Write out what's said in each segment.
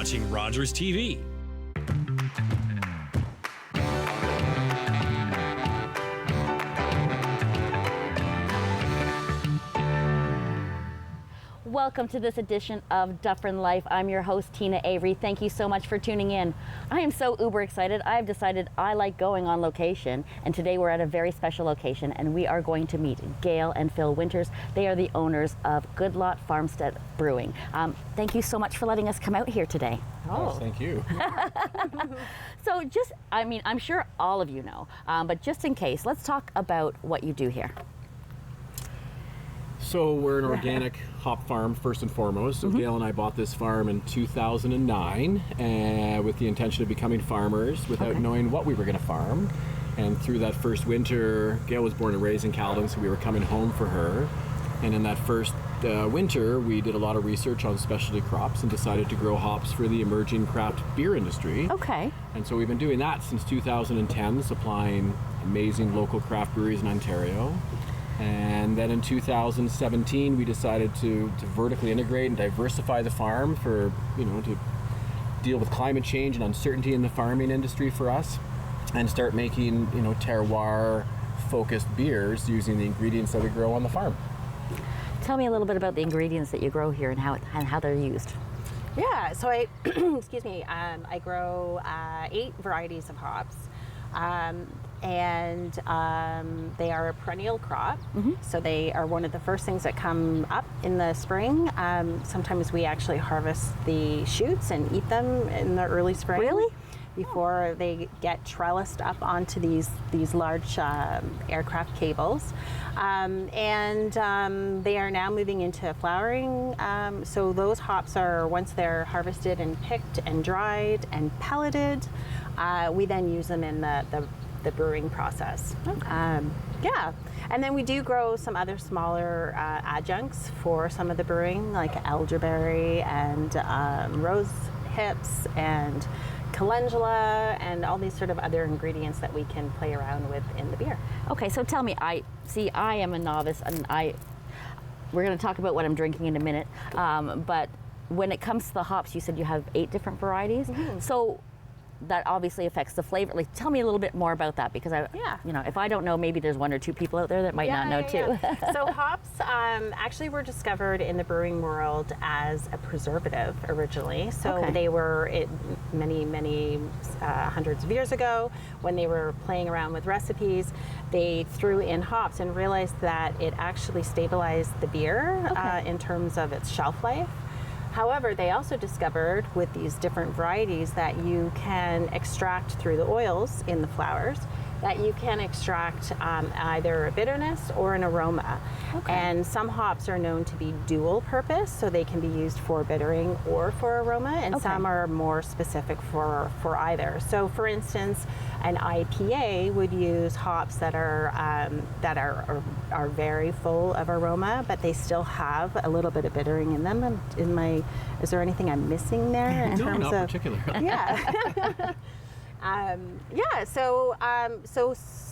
watching Rogers TV. Welcome to this edition of Dufferin Life. I'm your host, Teena Avery. Thank you so much for tuning in. I am so uber excited. I've decided I like going on location, and today we're at a very special location, and we are going to meet Gail and Phil Winters. They are the owners of Goodlot Farmstead Brewing. Thank you so much for letting us come out here today. Oh, thank you. So I'm sure all of you know, but just in case, let's talk about what you do here. So we're an organic hop farm first and foremost. So Gail and I bought this farm in 2009 with the intention of becoming farmers without knowing what we were going to farm. And through that first winter, Gail was born and raised in Caledon, so we were coming home for her. And in that first winter, we did a lot of research on specialty crops and decided to grow hops for the emerging craft beer industry. Okay. And so we've been doing that since 2010, supplying amazing local craft breweries in Ontario. And then in 2017, we decided to vertically integrate and diversify the farm to deal with climate change and uncertainty in the farming industry for us, and start making, terroir-focused beers using the ingredients that we grow on the farm. Tell me a little bit about the ingredients that you grow here and how they're used. Yeah, so I, I grow 8 varieties of hops. And they are a perennial crop, so they are one of the first things that come up in the spring. Sometimes we actually harvest the shoots and eat them in the early spring. Really? Before they get trellised up onto these large aircraft cables. They are now moving into flowering. So those hops are, once they're harvested and picked and dried and pelleted, we then use them in the brewing process. And then we do grow some other smaller adjuncts for some of the brewing, like elderberry and rose hips and calendula and all these sort of other ingredients that we can play around with in the beer. Okay, so tell me, I am a novice, and we're going to talk about what I'm drinking in a minute, but when it comes to the hops, you said you have 8 different varieties. So that obviously affects the flavor. Like, tell me a little bit more about that, because if I don't know, maybe there's 1 or 2 people out there that might not know too. So hops actually were discovered in the brewing world as a preservative originally. So they were many hundreds of years ago, when they were playing around with recipes, they threw in hops and realized that it actually stabilized the beer in terms of its shelf life. However, they also discovered with these different varieties that you can extract through the oils in the flowers, that you can extract either a bitterness or an aroma. And some hops are known to be dual purpose, so they can be used for bittering or for aroma, and some are more specific for either. So for instance, an IPA would use hops that are very full of aroma, but they still have a little bit of bittering in them. Is there anything I'm missing there in terms not of particularly.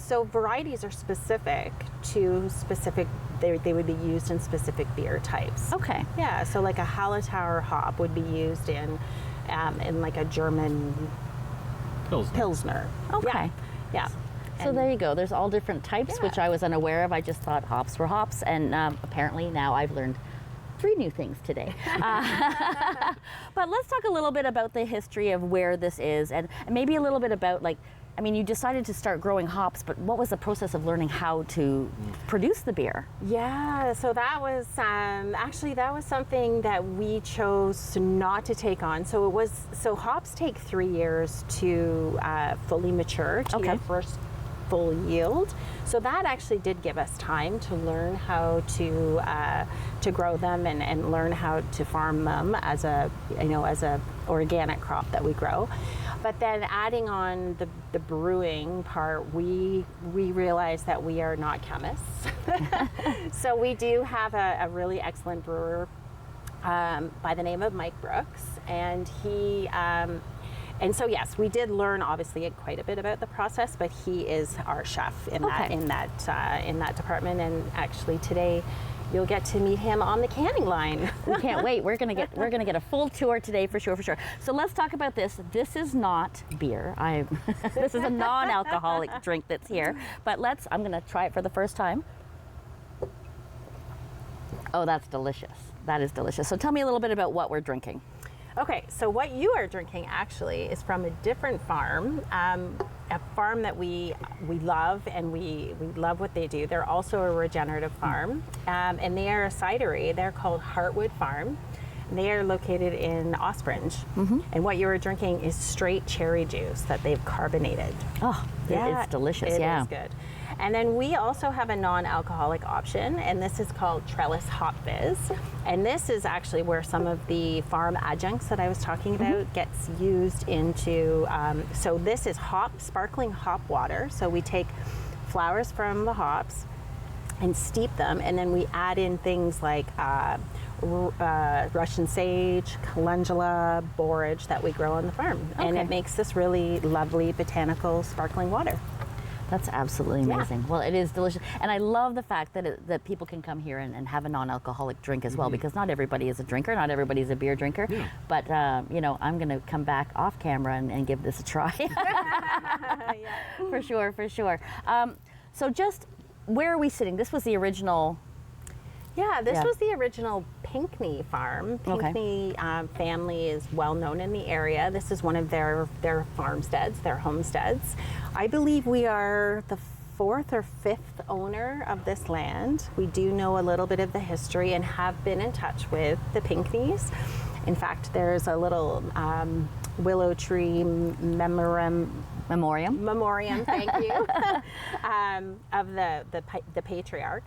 So varieties are specific to specific. They would be used in specific beer types. Okay. Yeah. So like a Hallertauer hop would be used in like a German Pilsner. Okay. Yeah. So there you go. There's all different types, which I was unaware of. I just thought hops were hops, and apparently now I've learned 3 new things today. But let's talk a little bit about the history of where this is, and maybe a little bit about, you decided to start growing hops, but what was the process of learning how to produce the beer? Yeah, so that was something that we chose not to take on. So hops take 3 years to fully mature, to your first full yield. So that actually did give us time to learn how to grow them and learn how to farm them as a organic crop that we grow. But then adding on the brewing part, we realized that we are not chemists. So we do have a really excellent brewer by the name of Mike Brooks, and he And so yes, we did learn obviously quite a bit about the process, but he is our chef in that department. And actually today you'll get to meet him on the canning line. We can't wait. We're gonna get a full tour today for sure. So let's talk about this. This is not beer. This is a non-alcoholic drink that's here. But I'm gonna try it for the first time. Oh, that's delicious. That is delicious. So tell me a little bit about what we're drinking. Okay, so what you are drinking actually is from a different farm, a farm that we love, and we love what they do. They're also a regenerative farm, and they are a cidery. They're called Heartwood Farm. They are located in Ospringe, and what you are drinking is straight cherry juice that they've carbonated. Oh, yeah, it's delicious. It is good. And then we also have a non-alcoholic option, and this is called Trellis Hop Fizz. And this is actually where some of the farm adjuncts that I was talking about gets used into. So this is sparkling hop water. So we take flowers from the hops and steep them, and then we add in things like Russian sage, calendula, borage that we grow on the farm. Okay. And it makes this really lovely botanical sparkling water. That's absolutely amazing. Yeah. Well, it is delicious. And I love the fact that people can come here and have a non-alcoholic drink as well, because not everybody is a drinker, not everybody's a beer drinker. Yeah. But, I'm going to come back off camera and give this a try. For sure. So just, where are we sitting? This was the original... Yeah, this was the original Pinckney farm. Pinckney family is well known in the area. This is one of their farmsteads, their homesteads. I believe we are the 4th or 5th owner of this land. We do know a little bit of the history and have been in touch with the Pinckneys. In fact, there's a little willow tree memoriam, thank you, of the patriarch.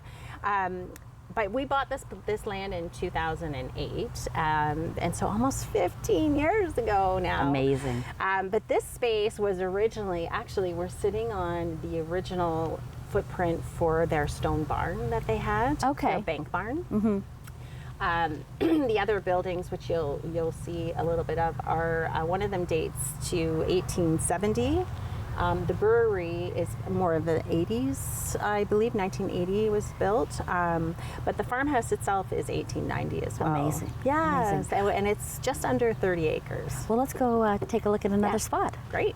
But we bought this land in 2008, and so almost 15 years ago now. Amazing. But this space was originally, we're sitting on the original footprint for their stone barn that they had. Okay. Their bank barn. The other buildings, which you'll see a little bit of, are one of them dates to 1870. The brewery is more of the 80s, I believe, 1980 was built. But the farmhouse itself is 1890 as well. Amazing. Yes, and it's just under 30 acres. Well, let's go take a look at another spot. Great.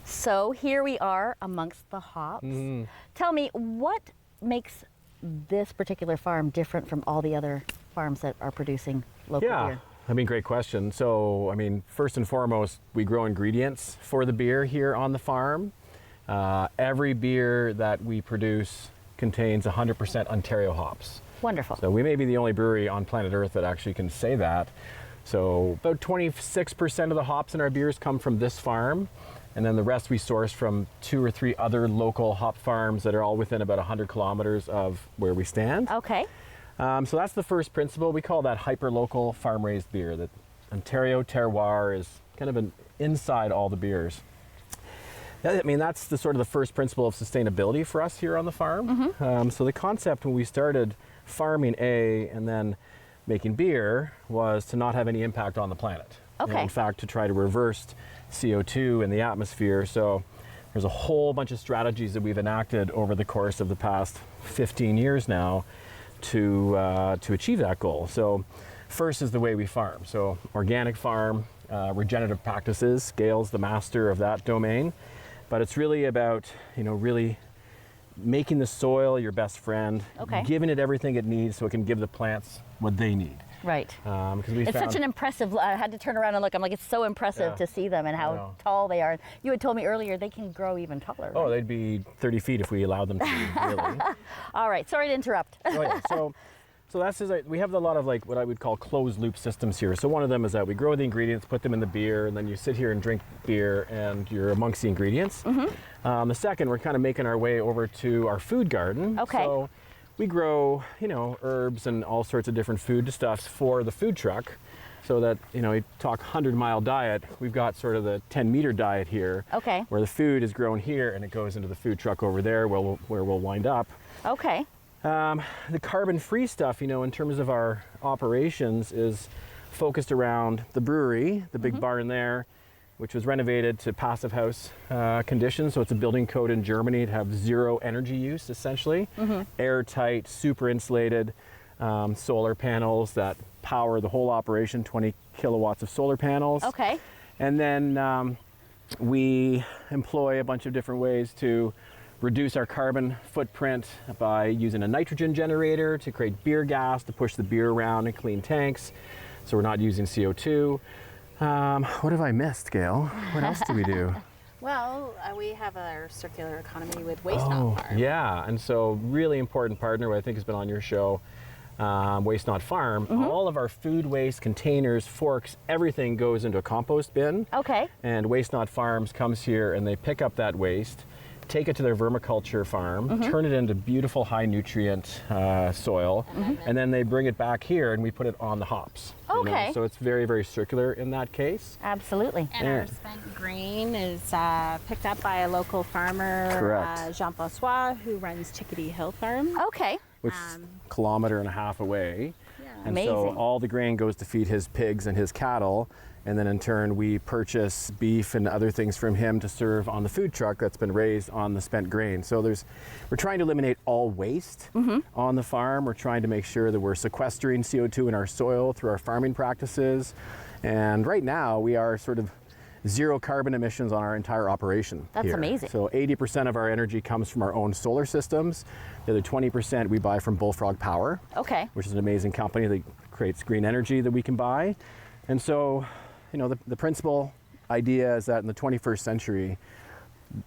So here we are amongst the hops. Tell me, what makes this particular farm different from all the other farms that are producing local beer? Great question. So, first and foremost, we grow ingredients for the beer here on the farm. Every beer that we produce contains 100% Ontario hops. Wonderful. So we may be the only brewery on planet Earth that actually can say that. So about 26% of the hops in our beers come from this farm, and then the rest we source from 2 or 3 other local hop farms that are all within about 100 kilometers of where we stand. Okay. So that's the first principle. We call that hyper-local farm-raised beer. That Ontario terroir is kind of inside all the beers. That's the sort of the first principle of sustainability for us here on the farm. So the concept when we started farming and then making beer was to not have any impact on the planet. Okay. In fact, to try to reverse CO2 in the atmosphere. So there's a whole bunch of strategies that we've enacted over the course of the past 15 years now to achieve that goal. So first is the way we farm. So organic farm, regenerative practices. Gail's the master of that domain. But it's really about, really making the soil your best friend, giving it everything it needs so it can give the plants what they need. Right. It's such an impressive, I had to turn around and look, I'm like, it's so impressive to see them and how tall they are. You had told me earlier they can grow even taller. Right? Oh, they'd be 30 feet if we allowed them to, really. All right, sorry to interrupt. So that's we have a lot of what I would call closed loop systems here. So one of them is that we grow the ingredients, put them in the beer, and then you sit here and drink beer and you're amongst the ingredients. The second, we're kind of making our way over to our food garden. Okay. So we grow, herbs and all sorts of different food stuffs for the food truck. So that, you talk 100-mile diet, we've got sort of the 10-meter diet here. Okay. Where the food is grown here and it goes into the food truck over there where we'll wind up. Okay. The carbon-free stuff, in terms of our operations is focused around the brewery, the big barn there, which was renovated to passive house conditions. So it's a building code in Germany to have zero energy use, essentially. Airtight, super insulated solar panels that power the whole operation, 20 kilowatts of solar panels. Okay. And then we employ a bunch of different ways to reduce our carbon footprint by using a nitrogen generator to create beer gas to push the beer around in clean tanks. So we're not using CO2. What have I missed, Gail? What else do we do? Well, we have our circular economy with Waste Not Farm. Yeah, and so really important partner who I think has been on your show, Waste Not Farm. All of our food waste, containers, forks, everything goes into a compost bin. Okay. And Waste Not Farms comes here and they pick up that waste, take it to their vermiculture farm, turn it into beautiful high nutrient soil, and then they bring it back here and we put it on the hops. Okay. So it's very, very circular in that case. Absolutely. And our spent grain is picked up by a local farmer, Correct. Jean-François, who runs Chickadee Hill Farm. Okay. Which is a kilometer and a half away. And Amazing. so all the grain goes to feed his pigs and his cattle. And then in turn, we purchase beef and other things from him to serve on the food truck that's been raised on the spent grain. So we're trying to eliminate all waste on the farm. We're trying to make sure that we're sequestering CO2 in our soil through our farming practices. And right now, we are sort of zero carbon emissions on our entire operation. That's here. amazing. So 80% of our energy comes from our own solar systems. The other 20% we buy from Bullfrog Power, Okay. which is an amazing company that creates green energy that we can buy. And so, the principal idea is that in the 21st century,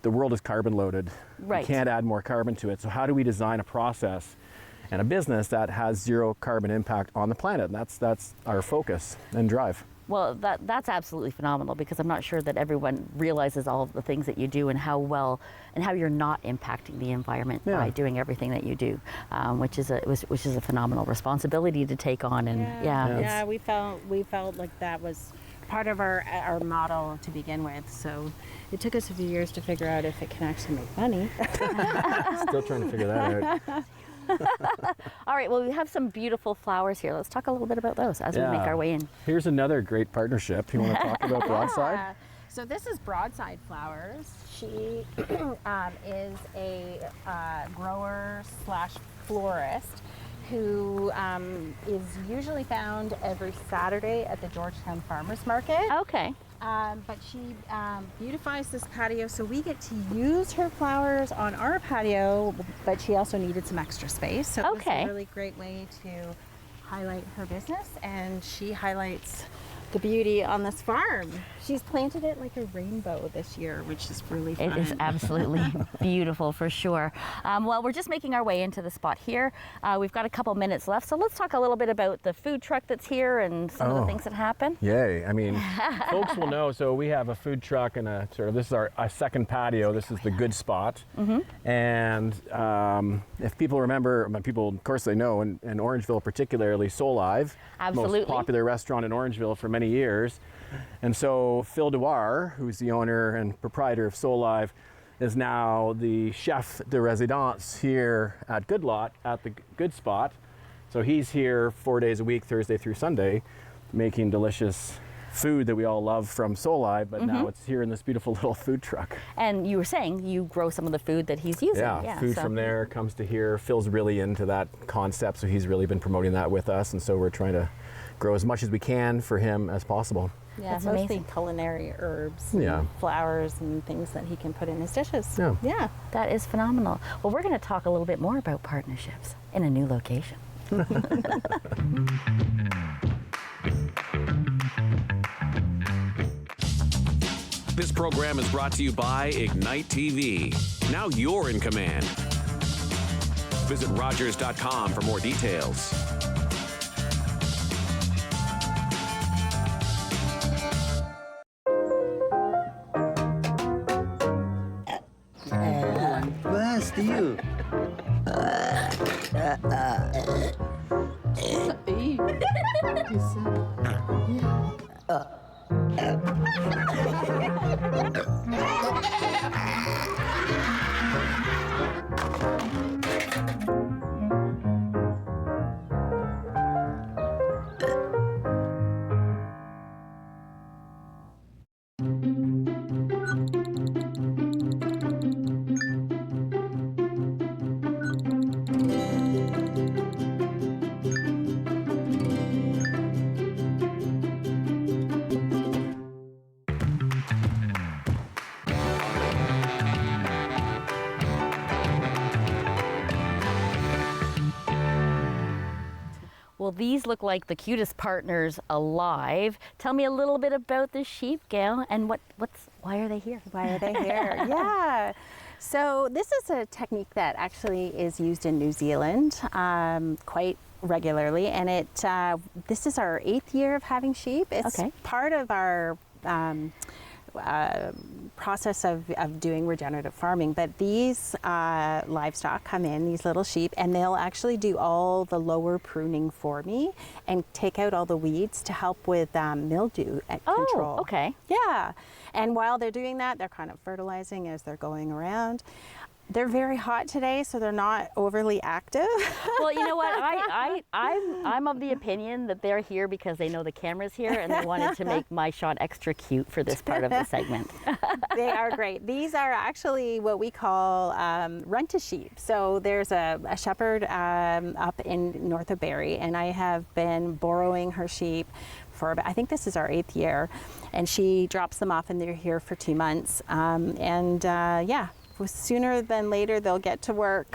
the world is carbon loaded. Right. We can't add more carbon to it. So how do we design a process and a business that has zero carbon impact on the planet? And that's our focus and drive. Well, that's absolutely phenomenal, because I'm not sure that everyone realizes all of the things that you do and how well and how you're not impacting the environment by doing everything that you do, which is a phenomenal responsibility to take on. And we felt like that was part of our model to begin with. So it took us a few years to figure out if it can actually make money. Still trying to figure that out. All right, well, we have some beautiful flowers here. Let's talk a little bit about those as we make our way in. Here's another great partnership. You want to talk about Broadside? So this is Broadside Flowers. She is a grower / florist who is usually found every Saturday at the Georgetown Farmers Market. Okay. But she beautifies this patio, so we get to use her flowers on our patio, but she also needed some extra space. So it was a really great way to highlight her business, and she highlights the beauty on this farm. She's planted it like a rainbow this year, which is really fun. It is absolutely beautiful, for sure. Well, we're just making our way into the spot here. We've got a couple minutes left, so let's talk a little bit about the food truck that's here and some of the things that happen. Yay. I mean, folks will know, so we have a food truck and this is our second patio. This is the Good Spot. And if people remember, people, of course they know, in Orangeville particularly, Solive, most popular restaurant in Orangeville for many years. And so Phil Dewar, who's the owner and proprietor of Solive, is now the chef de résidence here at Goodlot at the Good Spot. So he's here 4 days a week, Thursday through Sunday, making delicious food that we all love from Solive, but now it's here in this beautiful little food truck. And you were saying you grow some of the food that he's using. Yeah, food from there comes to here. Phil's really into that concept, so he's really been promoting that with us, and so we're trying to grow as much as we can for him as possible. Yeah, That's mostly amazing. Culinary herbs, and flowers, and things that he can put in his dishes. Yeah. That is phenomenal. Well, we're going to talk a little bit more about partnerships in a new location. This program is brought to you by Ignite TV. Now you're in command. Visit Rogers.com for more details. Bless you. Well, these look like the cutest partners alive. Tell me a little bit about the sheep, Gail, and why are they here? Why are they here? Yeah. So this is a technique that actually is used in New Zealand quite regularly, and this is our 8th year of having sheep. It's part of our process of doing regenerative farming, but these livestock come in, these little sheep, and they'll actually do all the lower pruning for me and take out all the weeds to help with mildew control. Okay. Yeah, and while they're doing that, they're kind of fertilizing as they're going around. They're very hot today, so they're not overly active. Well, you know what? I'm of the opinion that they're here because they know the camera's here and they wanted to make my shot extra cute for this part of the segment. They are great. These are actually what we call rent-a-sheep. So there's a shepherd up in north of Barrie, and I have been borrowing her sheep for, I think this is our 8th year, and she drops them off and they're here for 2 months. Yeah. Sooner than later they'll get to work.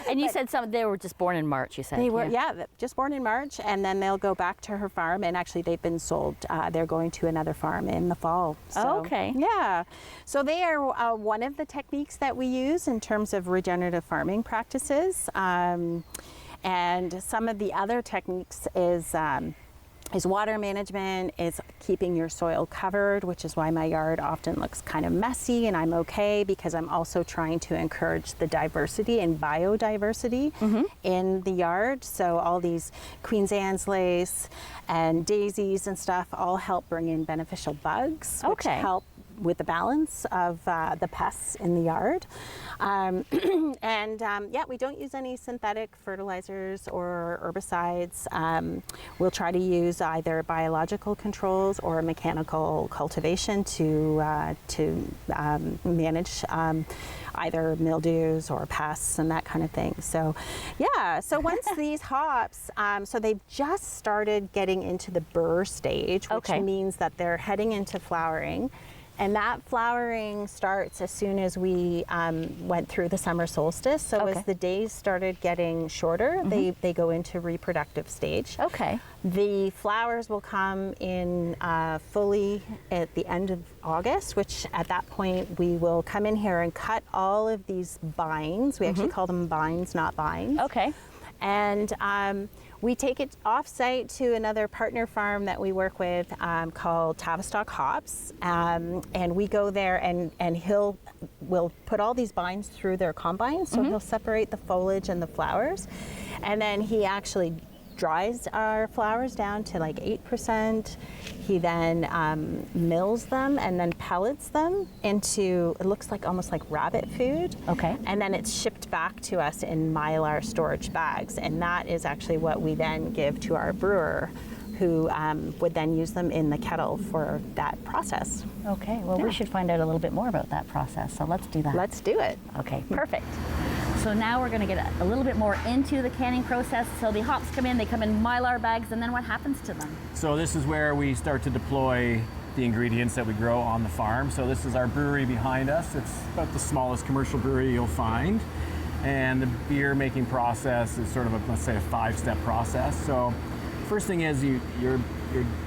And you said they were just born in March, you said? They were, yeah, just born in March, and then they'll go back to her farm, and actually they've been sold. They're going to another farm in the fall. So, okay. Yeah. So they are one of the techniques that we use in terms of regenerative farming practices. And some of the other techniques is water management, is keeping your soil covered, which is why my yard often looks kind of messy, and I'm okay because I'm also trying to encourage the diversity and biodiversity in the yard. So all these Queen's Anne's lace and daisies and stuff all help bring in beneficial bugs, which help with the balance of the pests in the yard. Yeah, we don't use any synthetic fertilizers or herbicides. We'll try to use either biological controls or mechanical cultivation to manage either mildews or pests and that kind of thing. So yeah, so once these hops, so they've just started getting into the burr stage, which means that they're heading into flowering. And that flowering starts as soon as we went through the summer solstice. So as the days started getting shorter, they go into reproductive stage. Okay. The flowers will come in fully at the end of August, which at that point we will come in here and cut all of these bines. We actually call them bines, not vines. Okay. And we take it off-site to another partner farm that we work with called Tavistock Hops, and we go there and we'll put all these bines through their combine, so he'll separate the foliage and the flowers, and then he actually dries our flowers down to like 8%. He then mills them and then pellets them into, it looks like almost like rabbit food. Okay. And then it's shipped back to us in Mylar storage bags. And that is actually what we then give to our brewer, who would then use them in the kettle for that process. Okay, well, we should find out a little bit more about that process, so let's do that. Let's do it. Okay, perfect. So now we're going to get a little bit more into the canning process. So the hops come in, they come in Mylar bags, and then what happens to them? So this is where we start to deploy the ingredients that we grow on the farm. So this is our brewery behind us. It's about the smallest commercial brewery you'll find. And the beer making process is sort of a, let's say, a 5-step process. So first thing is you're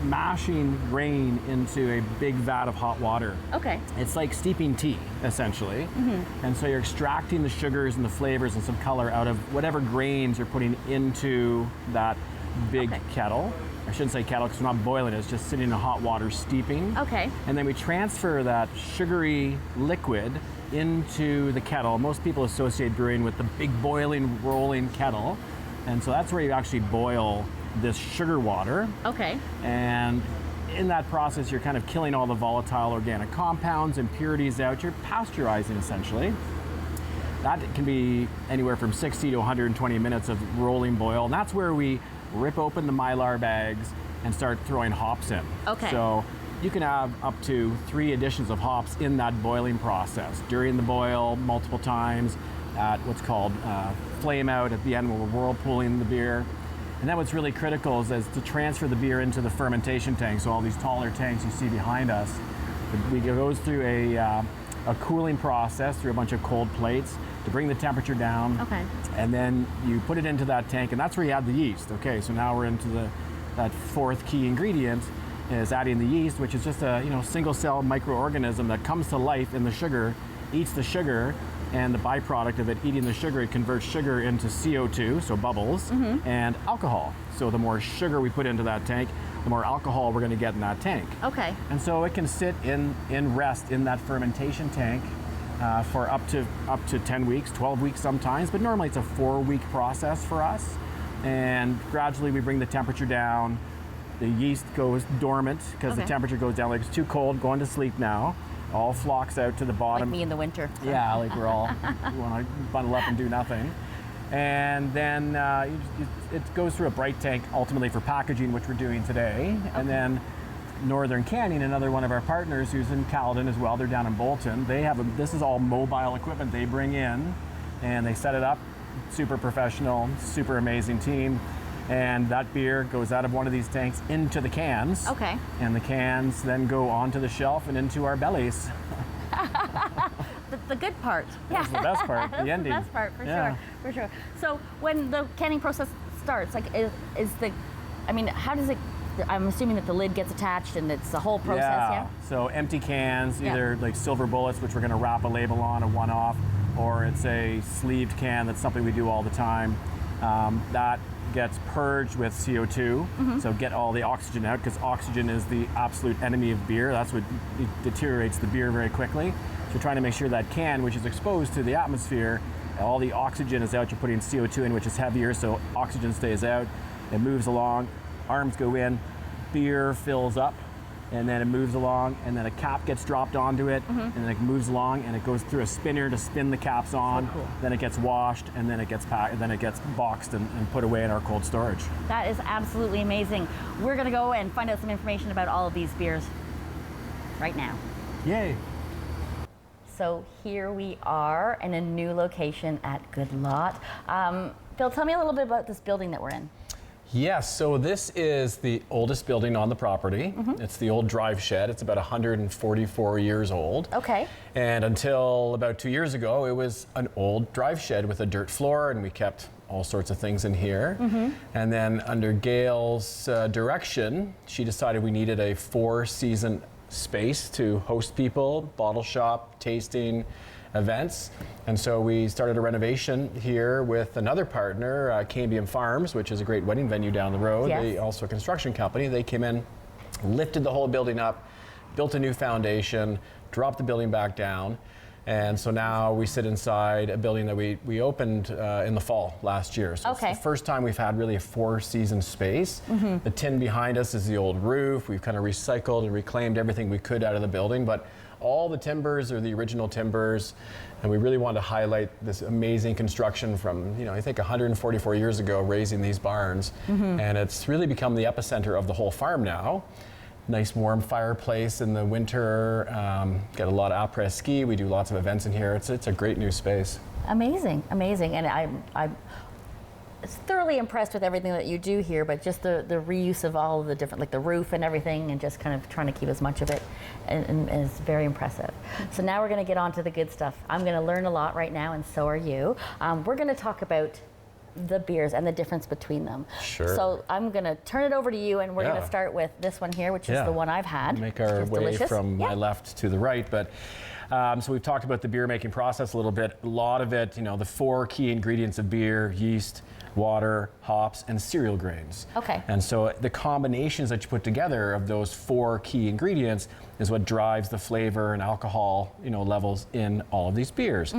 mashing grain into a big vat of hot water. Okay. It's like steeping tea, essentially. And so you're extracting the sugars and the flavors and some color out of whatever grains you're putting into that big kettle. I shouldn't say kettle because we're not boiling it, it's just sitting in hot water steeping. Okay. And then we transfer that sugary liquid into the kettle. Most people associate brewing with the big boiling, rolling kettle. And so that's where you actually boil this sugar water. Okay. And in that process, you're kind of killing all the volatile organic compounds, impurities out. You're pasteurizing, essentially. That can be anywhere from 60 to 120 minutes of rolling boil. And that's where we rip open the Mylar bags and start throwing hops in. Okay. So you can have up to 3 additions of hops in that boiling process. During the boil, multiple times, at what's called flame out at the end when we're whirlpooling the beer. And then what's really critical is to transfer the beer into the fermentation tank. So all these taller tanks you see behind us, it goes through a a cooling process through a bunch of cold plates to bring the temperature down. Okay. And then you put it into that tank, and that's where you add the yeast. Okay, so now we're into that fourth key ingredient, is adding the yeast, which is just a single cell microorganism that comes to life in the sugar, eats the sugar, and the byproduct of it eating the sugar, it converts sugar into CO2, so bubbles, and alcohol. So the more sugar we put into that tank, the more alcohol we're going to get in that tank. Okay. And so it can sit in rest in that fermentation tank for up to 10 weeks, 12 weeks sometimes, but normally it's a 4-week process for us. And gradually we bring the temperature down. The yeast goes dormant because the temperature goes down. Like, it's too cold, going to sleep now. All flocks out to the bottom. Like me in the winter. Yeah, like we want to bundle up and do nothing. And then it goes through a bright tank ultimately for packaging, which we're doing today. Okay. And then Northern Canning, another one of our partners who's in Caledon as well, they're down in Bolton. This is all mobile equipment they bring in, and they set it up. Super professional, super amazing team. And that beer goes out of one of these tanks into the cans. Okay. And the cans then go onto the shelf and into our bellies. The good part. That's the best part, the ending. The best part, for sure. So when the canning process starts, like, how does it, I'm assuming that the lid gets attached and it's the whole process, yeah? So empty cans, either like silver bullets, which we're going to wrap a label on, a one-off, or it's a sleeved can. That's something we do all the time. That gets purged with CO2, so get all the oxygen out, because oxygen is the absolute enemy of beer. That's what deteriorates the beer very quickly. So you're trying to make sure that can, which is exposed to the atmosphere, all the oxygen is out. You're putting CO2 in, which is heavier, so oxygen stays out. It moves along, arms go in, beer fills up, and then it moves along, and then a cap gets dropped onto it, and then it moves along, and it goes through a spinner to spin the caps on. So cool. Then it gets washed, and then it gets packed, then it gets boxed and put away in our cold storage. That is absolutely amazing. We're gonna go and find out some information about all of these beers right now. Yay! So here we are in a new location at Goodlot. Phil, tell me a little bit about this building that we're in. Yes, so this is the oldest building on the property. It's the old drive shed. It's about 144 years old. Okay. And until about 2 years ago, it was an old drive shed with a dirt floor, and we kept all sorts of things in here. And then under Gail's direction, she decided we needed a 4-season space to host people, bottle shop, tasting, events. And so we started a renovation here with another partner, Cambium Farms, which is a great wedding venue down the road. Yes. They also a construction company. They came in, lifted the whole building up, built a new foundation, dropped the building back down. And so now we sit inside a building that we opened in the fall last year. So Okay. it's the first time we've had really a 4-season space. The tin behind us is the old roof. We've kind of recycled and reclaimed everything we could out of the building, but all the timbers are the original timbers, and we really wanted to highlight this amazing construction from, I think 144 years ago, raising these barns. And it's really become the epicenter of the whole farm now. Nice warm fireplace in the winter, got a lot of après-ski. We do lots of events in here. It's a great new space. Amazing, amazing. And I'm thoroughly impressed with everything that you do here, but just the reuse of all of the different, like the roof and everything, and just kind of trying to keep as much of it, and it's very impressive. So now we're going to get on to the good stuff. I'm going to learn a lot right now, and so are you. We're going to talk about the beers and the difference between them. Sure. So I'm going to turn it over to you, and we're going to start with this one here, which is the one I've had. Make our way delicious. from my left to the right, but so we've talked about the beer making process a little bit. A lot of it, the 4 key ingredients of beer: yeast, water, hops, and cereal grains. Okay. And so the combinations that you put together of those 4 key ingredients is what drives the flavor and alcohol, levels in all of these beers.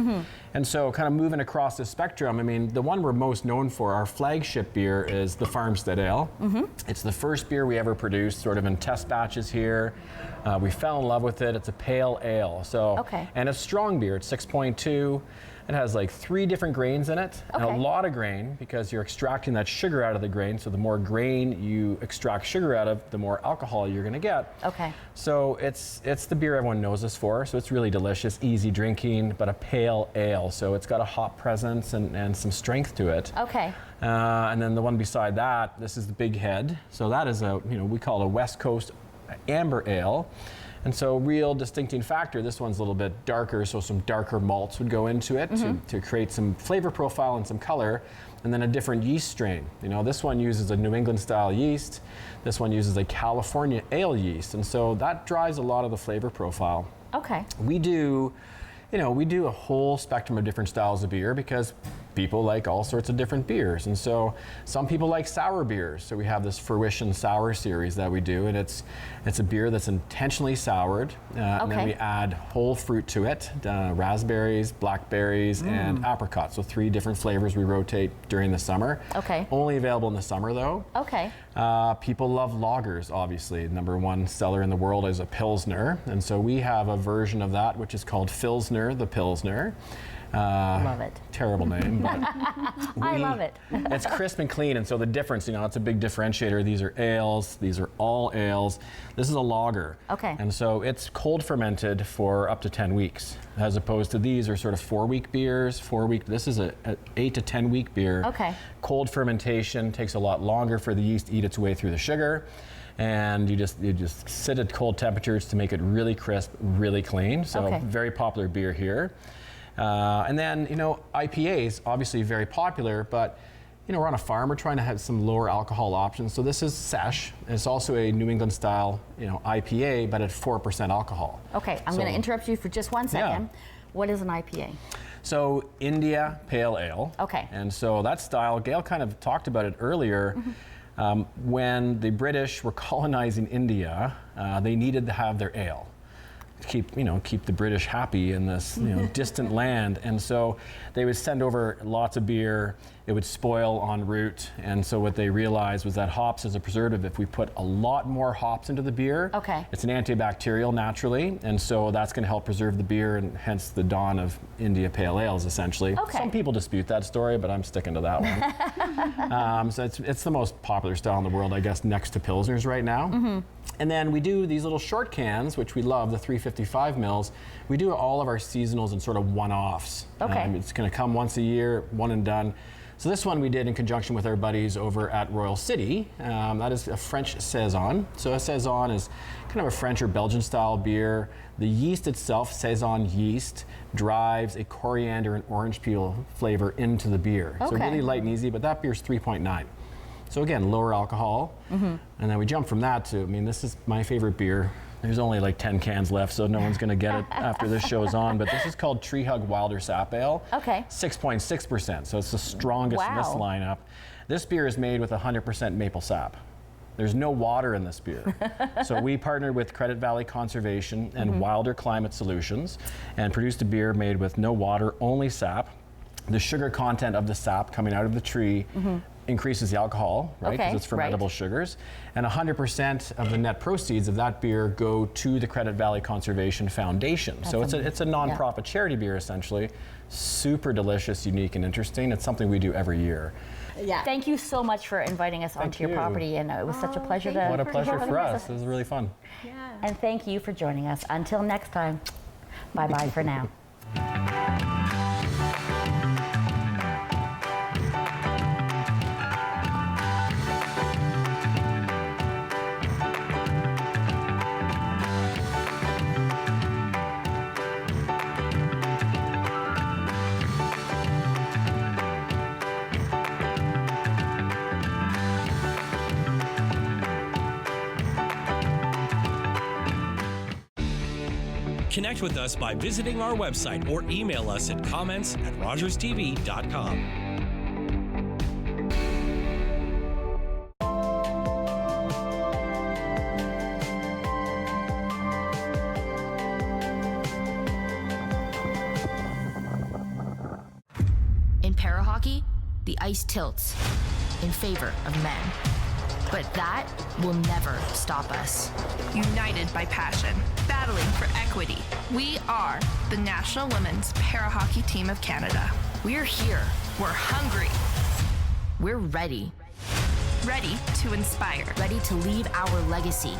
And so kind of moving across the spectrum, the one we're most known for, our flagship beer, is the Farmstead Ale. It's the first beer we ever produced, sort of in test batches here. We fell in love with it. It's a pale ale. So, and it's strong beer. It's 6.2. It has like 3 different grains in it, and a lot of grain, because you're extracting that sugar out of the grain. So the more grain you extract sugar out of, the more alcohol you're going to get. So it's the beer everyone knows us for. So it's really delicious, easy drinking, but a pale ale. So it's got a hop presence and some strength to it. And then the one beside that, this is the Big Head. So that is we call it a West Coast amber ale. And so real distincting factor, this one's a little bit darker, so some darker malts would go into it to create some flavor profile and some color, and then a different yeast strain. You know, this one uses a New England style yeast, this one uses a California ale yeast, and so that drives a lot of the flavor profile. Okay. We do a whole spectrum of different styles of beer because people like all sorts of different beers. And so some people like sour beers. So we have this Fruition Sour series that we do, and it's a beer that's intentionally soured. And then we add whole fruit to it, raspberries, blackberries, and apricots. So 3 different flavors we rotate during the summer. Okay. Only available in the summer though. Okay. People love lagers, obviously. #1 seller in the world is a Pilsner. And so we have a version of that, which is called Filsner, the Pilsner. Love it. Terrible name, but I love it. It's crisp and clean, and so the difference, it's a big differentiator. These are ales, these are all ales. This is a lager. Okay. And so it's cold fermented for up to 10 weeks, as opposed to these are sort of 4-week beers. This is a 8 to 10 week beer. Okay. Cold fermentation takes a lot longer for the yeast to eat its way through the sugar. And you just sit at cold temperatures to make it really crisp, really clean. So very popular beer here. And then, IPAs, obviously very popular, but, we're on a farm, we're trying to have some lower alcohol options. So this is Sesh. It's also a New England style, IPA, but at 4% alcohol. Okay, I'm going to interrupt you for just 1 second. Yeah. What is an IPA? So India Pale Ale. Okay. And so that style, Gail kind of talked about it earlier. When the British were colonizing India, they needed to have their ale. Keep the British happy in this distant land, and so they would send over lots of beer. It would spoil en route, and so what they realized was that hops is a preservative. If we put a lot more hops into the beer, it's an antibacterial naturally, and so that's going to help preserve the beer, and hence the dawn of India Pale Ales essentially. Some people dispute that story, but I'm sticking to that one. So it's the most popular style in the world, I guess, next to Pilsners right now. And then we do these little short cans, which we love, the 355 mils. We do all of our seasonals in sort of one-offs. It's going to come once a year, one and done. So this one we did in conjunction with our buddies over at Royal City. That is a French Saison. So a Saison is kind of a French or Belgian style beer. The yeast itself, Saison yeast, drives a coriander and orange peel flavor into the beer. So really light and easy, but that beer's 3.9. So again, lower alcohol, and then we jump from that to, this is my favorite beer. There's only like 10 cans left, so no one's gonna get it after this show's on, but this is called Tree Hug Wilder Sap Ale. 6.6%, so it's the strongest in this lineup. This beer is made with 100% maple sap. There's no water in this beer. So we partnered with Credit Valley Conservation and Wilder Climate Solutions and produced a beer made with no water, only sap. The sugar content of the sap coming out of the tree increases the alcohol, right? Because it's fermentable sugars. And 100% of the net proceeds of that beer go to the Credit Valley Conservation Foundation. So it's a nonprofit charity beer essentially. Super delicious, unique, and interesting. It's something we do every year. Thank you so much for inviting us onto your property, and it was such a pleasure to. What a pleasure for us. It was really fun. And thank you for joining us. Until next time, bye-bye for now. Connect with us by visiting our website or email us at comments@rogerstv.com. In para-hockey, the ice tilts in favor of men. But that will never stop us. United by passion, battling for equity. We are the National Women's Para-Hockey Team of Canada. We're here. We're hungry. We're ready. Ready to inspire. Ready to leave our legacy.